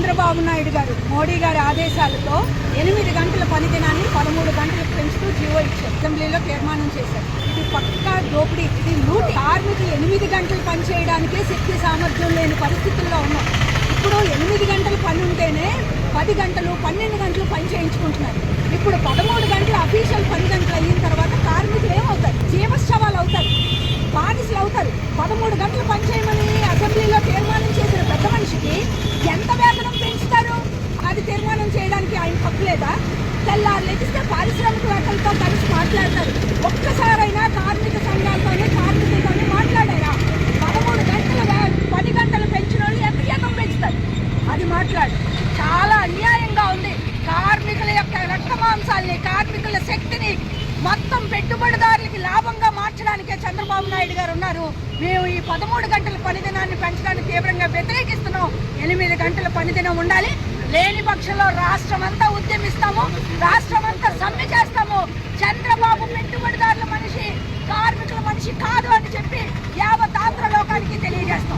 చంద్రబాబు నాయుడు గారు మోడీ గారి ఆదేశాలతో 8 గంటల పని దినాన్ని 13 గంటలకు పెంచుతూ జీవో ఇచ్చారు. అసెంబ్లీలో తీర్మానం చేశారు. ఇది పక్కా దోపిడీ, ఇది లూటి. కార్మికులు 8 గంటలు పని చేయడానికే శక్తి సామర్థ్యం లేని పరిస్థితుల్లో ఉన్నాం. ఇప్పుడు 8 గంటలు పని ఉంటేనే 10 గంటలు 12 గంటలు పని చేయించుకుంటున్నారు. ఇప్పుడు 13 గంటలు అఫీషియల్ 10 గంటలు అయిన తర్వాత కార్మికులు ఏమవుతారు? జీవశ్చవాలు అవుతారు, బానిసలు అవుతారు. 13 గంటలు పని చేయమని అసెంబ్లీలో తీర్మానం చేసిన పెద్ద మనిషికి ఎంత వేతనం పెంచుతారు? అది తీర్మానం చేయడానికి ఆయన హక్కు లేదా? తెల్లారు లెగిస్తే పారిశ్రామికవేత్తలతో కలిసి మాట్లాడతారు. ఒక్కసారైనా కార్మిక సంఘాలతోనే కార్మికులతోనే మాట్లాడారా? 13 గంటలు 10 గంటలు పెంచిన వాళ్ళు ఎంత జీతం పెంచుతారు? అది మాట్లాడు. చాలా అన్యాయంగా ఉంది. కార్మికుల యొక్క రక్తమాంసాల్ని, కార్మికుల శక్తిని మొత్తం పెట్టుబడిదారులకి లాభంగా మార్చడానికే చంద్రబాబు నాయుడు గారు ఉన్నారు. మేము ఈ 13 గంటల పనిదినాన్ని పెంచడానికి తీవ్రంగా వ్యతిరేకిస్తున్నాం. 8 గంటల పనిదినం ఉండాలి. లేని పక్షంలో రాష్ట్రం అంతా ఉద్యమిస్తాము, రాష్ట్రం అంతా సమ్మె చేస్తాము. చంద్రబాబు పెట్టుబడిదారుల మనిషి, కార్మికుల మనిషి కాదు అని చెప్పి యావత్ ఆంధ్ర లోకానికి తెలియజేస్తాం.